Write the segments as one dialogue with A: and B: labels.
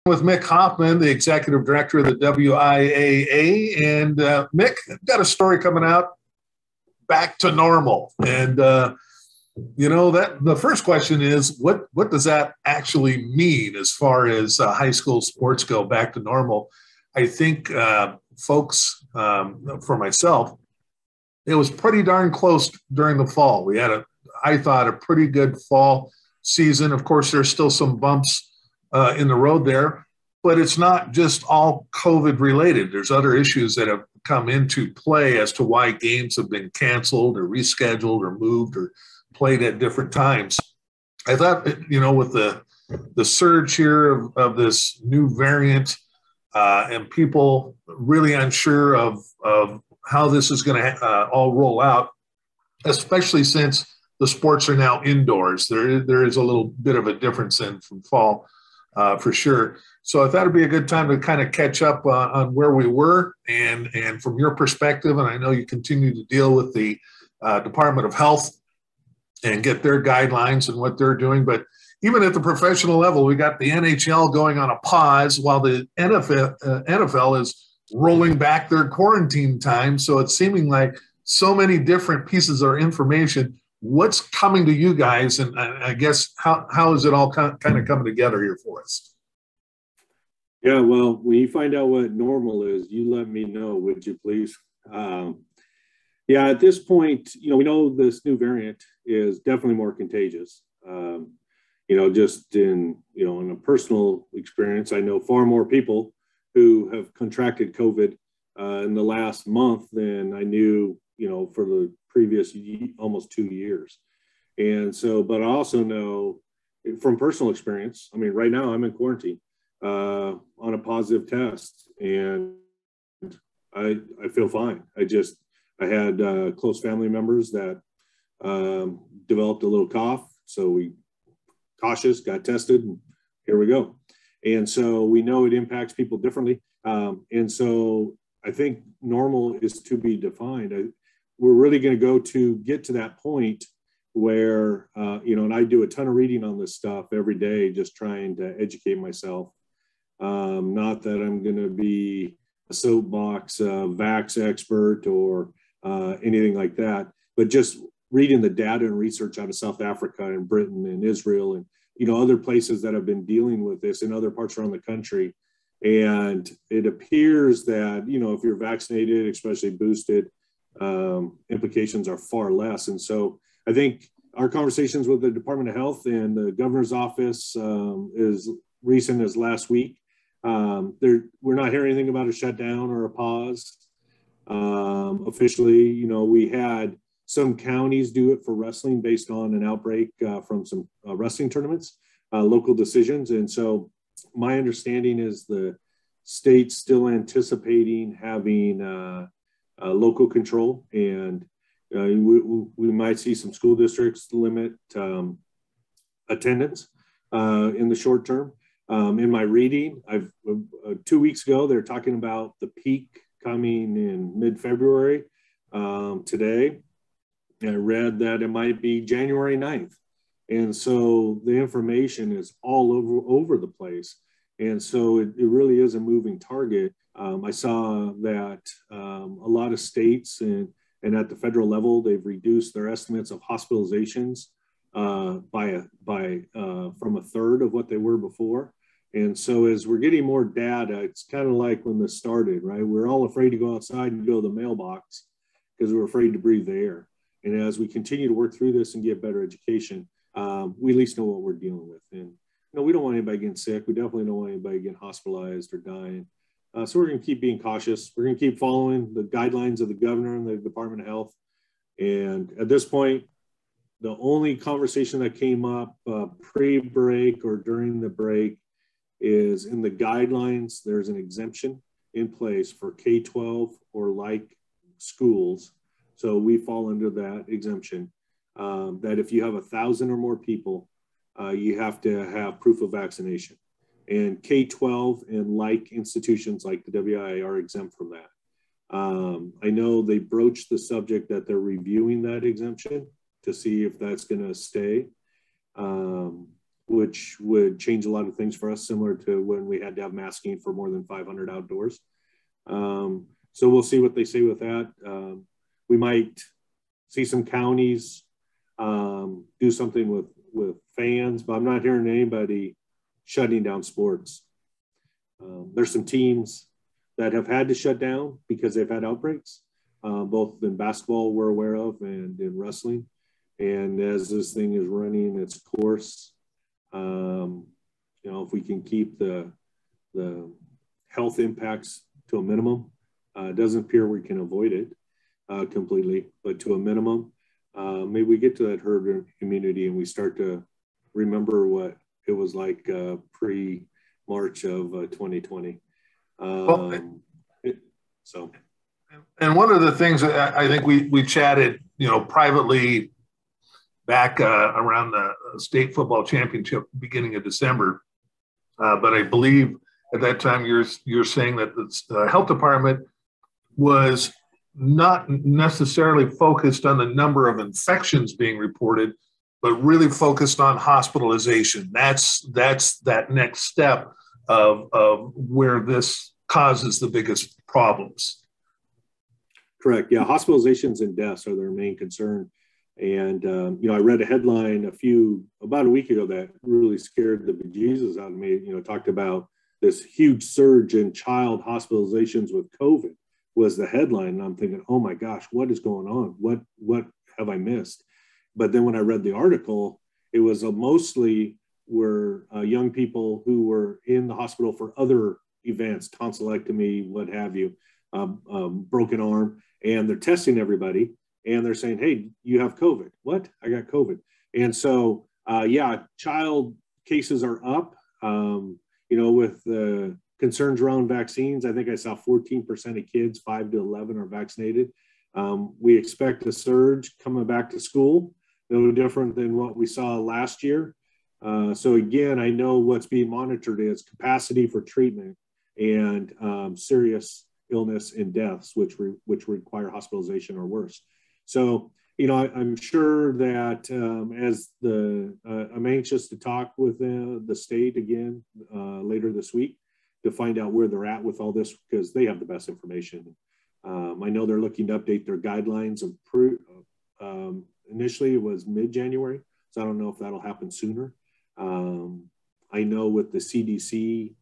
A: with Mick Hoffman, the executive director of the WIAA. And Mick, I've got a story coming out, back to normal. And, that the first question is, what does that actually mean as far as high school sports go, back to normal? I think folks, for myself, it was pretty darn close during the fall. We had I thought, a pretty good fall season. Of course, there's still some bumps in the road there, but it's not just all COVID related. There's other issues that have come into play as to why games have been canceled or rescheduled or moved or played at different times. I thought, with the surge here of this new variant and people really unsure of how this is going to all roll out, especially since the sports are now indoors. There is a little bit of a difference from fall for sure. So I thought it'd be a good time to kind of catch up on where we were and from your perspective. And I know you continue to deal with the Department of Health and get their guidelines and what they're doing. But even at the professional level, we got the NHL going on a pause while the NFL is rolling back their quarantine time. So it's seeming like so many different pieces of information. What's coming to you guys? And I guess how is it all kind of coming together here for us?
B: Yeah, well, when you find out what normal is, you let me know, would you please? At this point, we know this new variant is definitely more contagious. Just in a personal experience, I know far more people who have contracted COVID in the last month than I knew, for the previous almost 2 years. And so, but I also know from personal experience, right now I'm in quarantine on a positive test and I feel fine. I had close family members that developed a little cough. So we cautious, got tested, and here we go. And so we know it impacts people differently. And so I think normal is to be defined. We're really going to get to that point where, and I do a ton of reading on this stuff every day, just trying to educate myself. Not that I'm going to be a soapbox vax expert or anything like that, but just reading the data and research out of South Africa and Britain and Israel and, other places that have been dealing with this in other parts around the country. And it appears that, if you're vaccinated, especially boosted, implications are far less. And so I think our conversations with the Department of Health and the governor's office is recent as last week. We're not hearing anything about a shutdown or a pause. Officially, we had some counties do it for wrestling based on an outbreak from some wrestling tournaments, local decisions. And so my understanding is the state's still anticipating having local control, and we might see some school districts limit attendance in the short term. In my reading, 2 weeks ago, they're talking about the peak coming in mid-February. Today, I read that it might be January 9th. And so the information is all over the place. And so it really is a moving target. I saw that a lot of states and at the federal level, they've reduced their estimates of hospitalizations from a third of what they were before. And so as we're getting more data, it's kind of like when this started, right? We're all afraid to go outside and go to the mailbox because we're afraid to breathe the air. And as we continue to work through this and get better education, we at least know what we're dealing with. And we don't want anybody getting sick. We definitely don't want anybody getting hospitalized or dying. So we're going to keep being cautious. We're going to keep following the guidelines of the governor and the Department of Health. And at this point, the only conversation that came up pre-break or during the break is in the guidelines, there's an exemption in place for K-12 or like schools. So we fall under that exemption, that if you have 1,000 or more people, you have to have proof of vaccination. And K-12 and like institutions like the WIAA are exempt from that. I know they broached the subject that they're reviewing that exemption to see if that's going to stay. which would change a lot of things for us, similar to when we had to have masking for more than 500 outdoors. So we'll see what they say with that. We might see some counties do something with fans, but I'm not hearing anybody shutting down sports. There's some teams that have had to shut down because they've had outbreaks, both in basketball we're aware of and in wrestling. And as this thing is running its course, if we can keep the health impacts to a minimum, it doesn't appear we can avoid it completely, but to a minimum, maybe we get to that herd immunity and we start to remember what it was like pre-March of 2020.
A: And one of the things that I think we chatted, privately back around the state football championship beginning of December, but I believe at that time you're saying that the health department was not necessarily focused on the number of infections being reported, but really focused on hospitalization. That's that next step of where this causes the biggest problems.
B: Correct. Yeah, hospitalizations and deaths are their main concern. And, I read a headline about a week ago that really scared the bejesus out of me. Talked about this huge surge in child hospitalizations with COVID was the headline. And I'm thinking, oh my gosh, what is going on? What have I missed? But then when I read the article, it was mostly were young people who were in the hospital for other events, tonsillectomy, what have you, broken arm, and they're testing everybody. And they're saying, hey, you have COVID. What? I got COVID. And so, child cases are up. With the concerns around vaccines, I think I saw 14% of kids 5 to 11 are vaccinated. We expect a surge coming back to school, no different than what we saw last year. So again, I know what's being monitored is capacity for treatment and serious illness and deaths, which require hospitalization or worse. So, I'm sure that I'm anxious to talk with the state again later this week to find out where they're at with all this, because they have the best information. I know they're looking to update their guidelines. Initially, it was mid-January, so I don't know if that'll happen sooner. I know with the CDC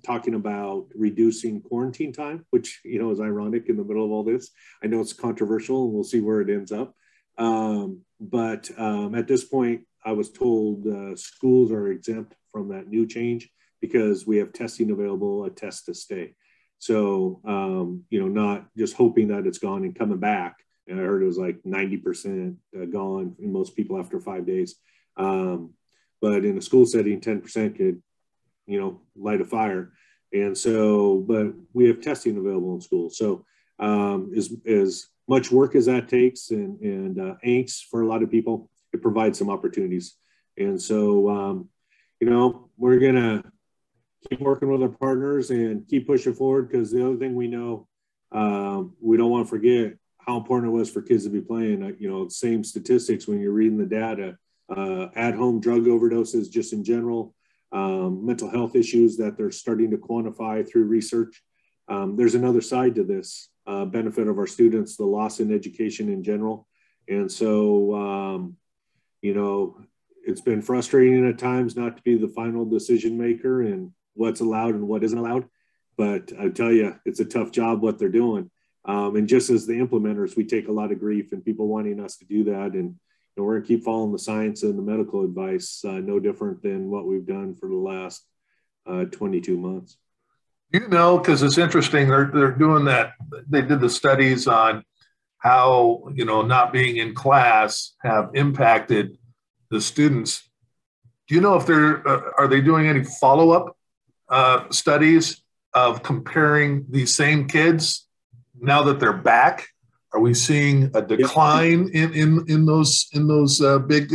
B: talking about reducing quarantine time, which, is ironic in the middle of all this. I know it's controversial and we'll see where it ends up. But at this point, I was told schools are exempt from that new change because we have testing available, a test to stay. So, not just hoping that it's gone and coming back. And I heard it was like 90% gone in most people after 5 days. But in a school setting, 10% could light a fire. And so, but we have testing available in schools. So as much work as that takes and angst for a lot of people, it provides some opportunities. And so, we're going to keep working with our partners and keep pushing forward, because the other thing we know, we don't want to forget how important it was for kids to be playing. Same statistics when you're reading the data, at-home drug overdoses just in general, mental health issues that they're starting to quantify through research. There's another side to this benefit of our students, the loss in education in general. And so, it's been frustrating at times not to be the final decision maker and what's allowed and what isn't allowed. But I tell you, it's a tough job what they're doing. And just as the implementers, we take a lot of grief and people wanting us to do that. And we're going to keep following the science and the medical advice, no different than what we've done for the last 22 months.
A: Because it's interesting, they're doing that. They did the studies on how, not being in class have impacted the students. Do you know if are they doing any follow-up studies of comparing these same kids now that they're back? Are we seeing a decline in those big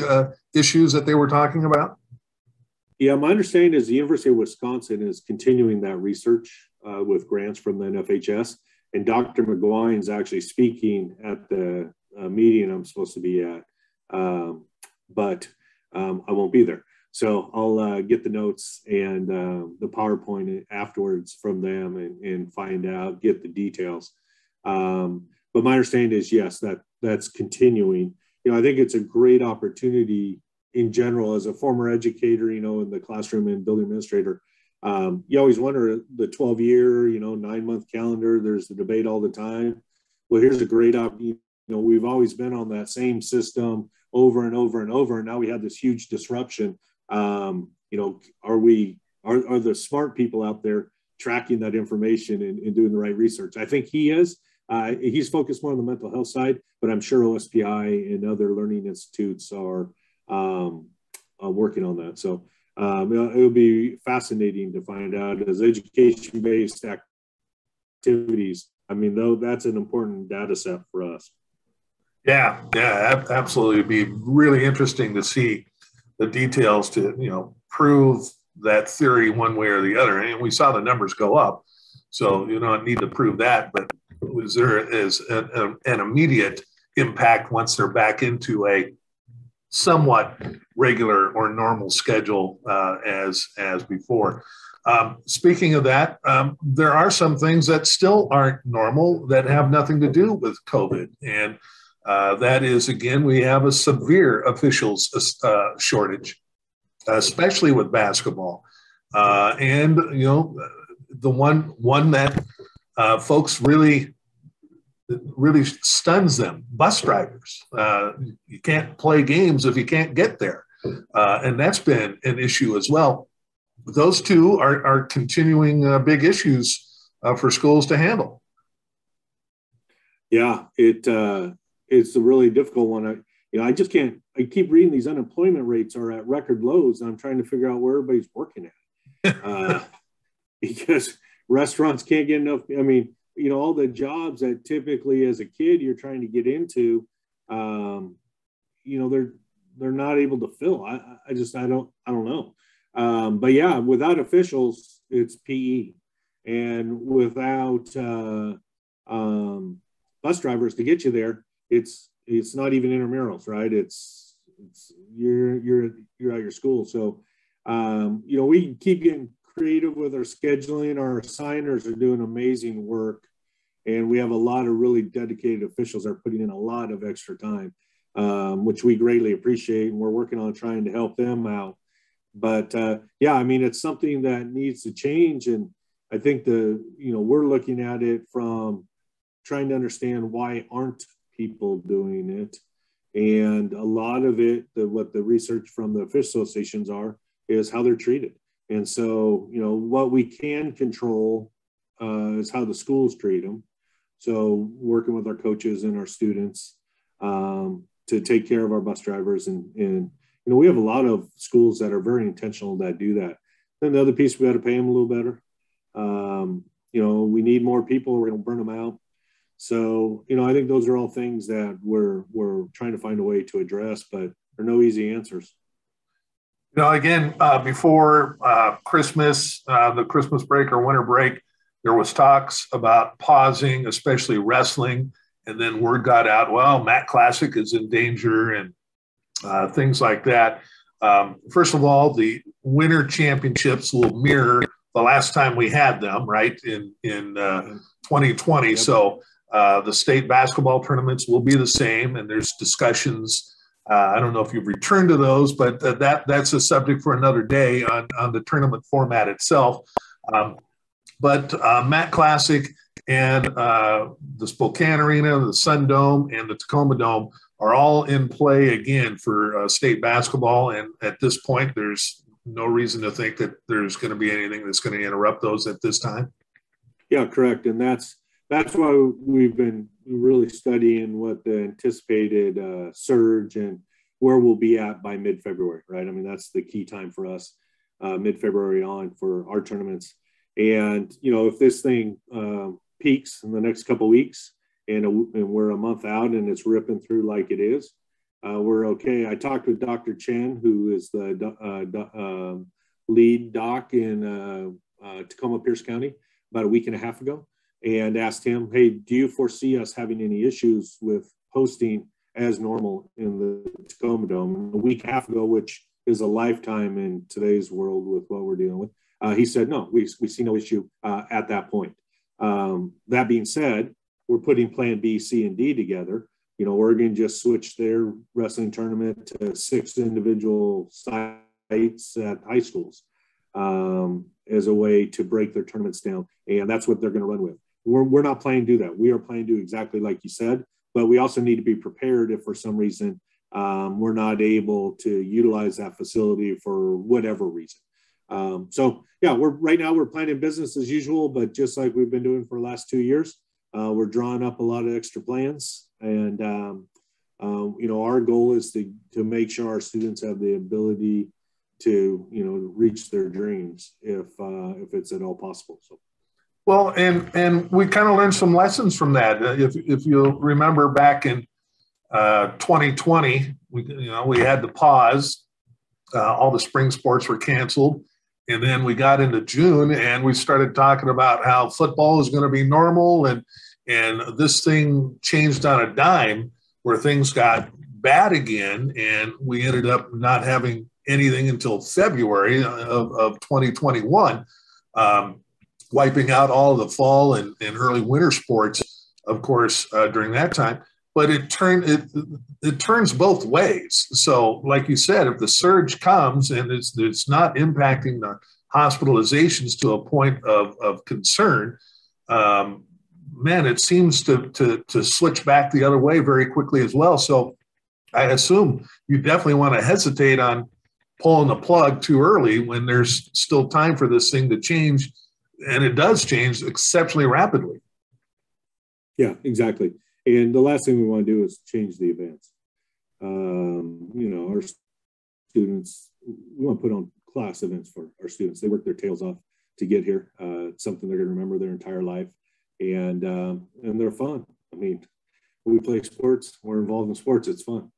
A: issues that they were talking about?
B: Yeah, my understanding is the University of Wisconsin is continuing that research with grants from the NFHS, and Dr. McGuine is actually speaking at the meeting I'm supposed to be at, but I won't be there. So I'll get the notes and the PowerPoint afterwards from them and find out, get the details. But my understanding is, yes, that's continuing. I think it's a great opportunity in general as a former educator, in the classroom and building administrator. You always wonder the 12-year, 9-month calendar, there's the debate all the time. Well, here's a great opportunity. We've always been on that same system over and over and over. And now we have this huge disruption. Are the smart people out there tracking that information and doing the right research? I think he is. He's focused more on the mental health side, but I'm sure OSPI and other learning institutes are working on that. So it'll be fascinating to find out as education-based activities. I mean, though, that's an important data set for us.
A: Yeah, absolutely. It'd be really interesting to see the details to, prove that theory one way or the other. And we saw the numbers go up. So you don't need to prove that, but there is an immediate impact once they're back into a somewhat regular or normal schedule as before. Speaking of that, there are some things that still aren't normal that have nothing to do with COVID. And that is, again, we have a severe officials shortage, especially with basketball. And, the one that folks really stuns them, bus drivers. You can't play games if you can't get there. And that's been an issue as well. Those two are continuing big issues for schools to handle.
B: Yeah, it's a really difficult one. I just can't, I keep reading these unemployment rates are at record lows, and I'm trying to figure out where everybody's working at. Because restaurants can't get enough. I mean, all the jobs that typically as a kid you're trying to get into, they're not able to fill. I don't know. But yeah, without officials, it's PE, and without bus drivers to get you there, it's not even intramurals, right? It's you're at your school. So we keep getting creative with our scheduling. Our assigners are doing amazing work, and we have a lot of really dedicated officials that are putting in a lot of extra time, which we greatly appreciate, and we're working on trying to help them out. But it's something that needs to change, and I think we're looking at it from trying to understand why aren't people doing it, and a lot of it, what the research from the fish associations is how they're treated. And so, what we can control is how the schools treat them. So working with our coaches and our students to take care of our bus drivers. And we have a lot of schools that are very intentional that do that. Then the other piece, we got to pay them a little better. We need more people. We're going to burn them out. So, I think those are all things that we're trying to find a way to address, but there are no easy answers.
A: Again, before Christmas, the Christmas break or winter break, there was talks about pausing, especially wrestling. And then word got out, well, Matt Classic is in danger and things like that. First of all, the winter championships will mirror the last time we had them, right, in 2020. Yep. So the state basketball tournaments will be the same, and there's discussions. I don't know if you've returned to those, but that's a subject for another day on the tournament format itself. But Matt Classic and the Spokane Arena, the Sun Dome, and the Tacoma Dome are all in play again for state basketball. And at this point, there's no reason to think that there's going to be anything that's going to interrupt those at this time.
B: Yeah, correct. And that's why we've been really studying what the anticipated surge and where we'll be at by mid-February, right? I mean, that's the key time for us, mid-February on for our tournaments. And, if this thing peaks in the next couple of weeks and we're a month out and it's ripping through like it is, we're okay. I talked with Dr. Chen, who is the lead doc in Tacoma Pierce County about a week and a half ago, and asked him, hey, do you foresee us having any issues with hosting as normal in the Tacoma Dome? A week and a half ago, which is a lifetime in today's world with what we're dealing with. He said, no, we see no issue at that point. That being said, we're putting plan B, C, and D together. You know, Oregon just switched their wrestling tournament to 6 individual sites at high schools as a way to break their tournaments down. And that's what they're going to run with. We're not planning to do that. We are planning to do exactly like you said, but we also need to be prepared if for some reason we're not able to utilize that facility for whatever reason. So yeah, right now we're planning business as usual, but just like we've been doing for the last 2 years, we're drawing up a lot of extra plans. And, you know, our goal is to make sure our students have the ability to, you know, reach their dreams if it's at all possible. So.
A: Well, and we kind of learned some lessons from that. If you remember back in 2020, we had to pause. All the spring sports were canceled. And then we got into June and we started talking about how football is going to be normal. And this thing changed on a dime where things got bad again. And we ended up not having anything until February of 2021. Wiping out all of the fall and early winter sports, of course, during that time. But it turns both ways. So, like you said, if the surge comes and it's not impacting the hospitalizations to a point of concern, man, it seems to switch back the other way very quickly as well. So, I assume you definitely want to hesitate on pulling the plug too early when there's still time for this thing to change. And it does change exceptionally rapidly.
B: Yeah, exactly. And the last thing we want to do is change the events. You know, our students, we want to put on class events for our students. They work their tails off to get here. It's something they're going to remember their entire life. And they're fun. I mean, when we play sports, we're involved in sports, it's fun.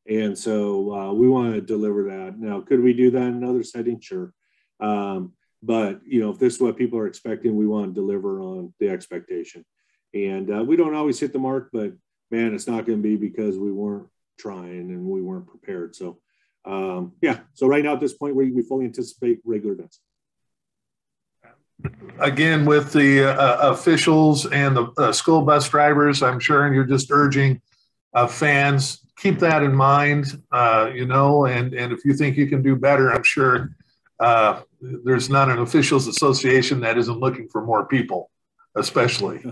B: And so we want to deliver that. Now, could we do that in another setting? Sure. But, you know, if this is what people are expecting, we want to deliver on the expectation. And we don't always hit the mark, but, man, it's not going to be because we weren't trying and we weren't prepared. So, yeah. So right now at this point, we fully anticipate regular events.
A: Again, with the officials and the school bus drivers, I'm sure, and you're just urging fans, keep that in mind, you know, and if you think you can do better, I'm sure there's not an officials association that isn't looking for more people, especially.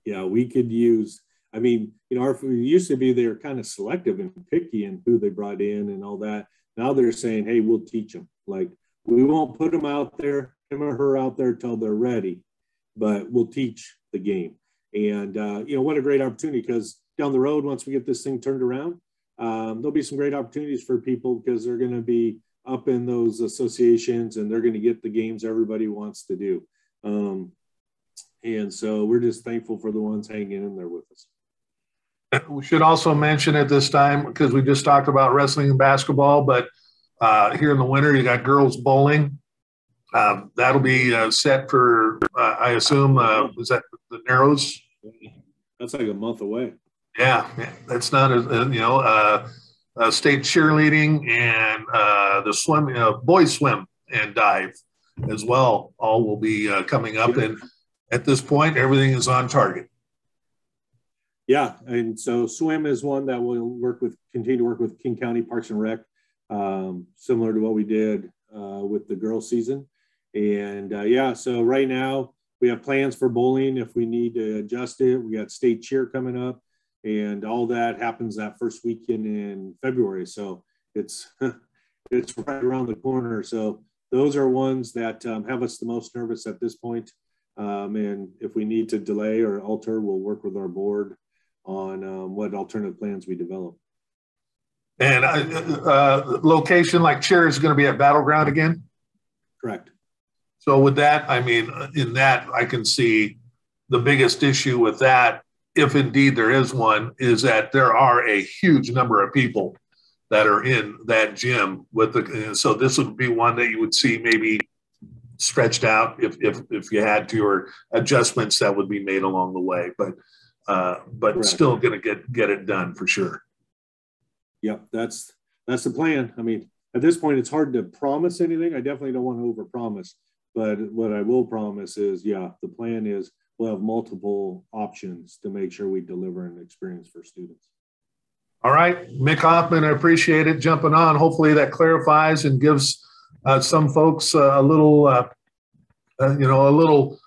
B: Yeah, we could use, I mean, you know, it used to be they're kind of selective and picky in who they brought in and all that. Now they're saying, hey, we'll teach them. Like, we won't put them out there, him or her out there till they're ready, but we'll teach the game. And, you know, what a great opportunity, because down the road, once we get this thing turned around, there'll be some great opportunities for people because they're going to be up in those associations and they're going to get the games everybody wants to do. And so we're just thankful for the ones hanging in there with us.
A: We should also mention at this time, because we just talked about wrestling and basketball, but here in the winter, you got girls bowling. That'll be set for, I assume, is that the Narrows?
B: That's like a month away.
A: Yeah, that's not, you know, state cheerleading and the swim, boys swim and dive as well. All will be coming up. And at this point, everything is on target.
B: Yeah, and so swim is one that we'll continue to work with King County Parks and Rec, similar to what we did with the girls season. And yeah, so right now we have plans for bowling if we need to adjust it. We got state cheer coming up, and all that happens that first weekend in February. So it's it's right around the corner. So those are ones that have us the most nervous at this point. And if we need to delay or alter, we'll work with our board on what alternative plans we develop.
A: And location like cheer is going to be at Battleground again?
B: Correct.
A: So with that, I mean, in that, I can see the biggest issue with that, if indeed there is one, is that there are a huge number of people that are in that gym with the, so this would be one that you would see maybe stretched out if you had to, or adjustments that would be made along the way, but Correct. Still going to get it done for sure.
B: Yep, that's the plan. I mean, at this point, it's hard to promise anything. I definitely don't want to overpromise, but what I will promise is, yeah, the plan is we'll have multiple options to make sure we deliver an experience for students.
A: All right, Mick Hoffman, I appreciate it jumping on. Hopefully that clarifies and gives some folks a little, a little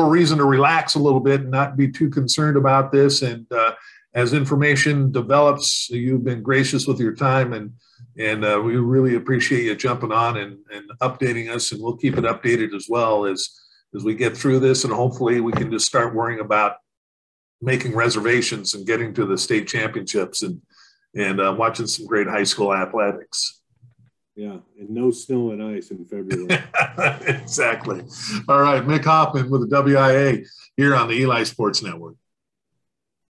A: reason to relax a little bit and not be too concerned about this. And as information develops, you've been gracious with your time, and we really appreciate you jumping on and updating us. And we'll keep it updated as well as we get through this, and hopefully we can just start worrying about making reservations and getting to the state championships and watching some great high school athletics.
B: Yeah, and no snow and ice in February.
A: Exactly. All right, Mick Hoffman with the WIAA here on the Eli Sports Network.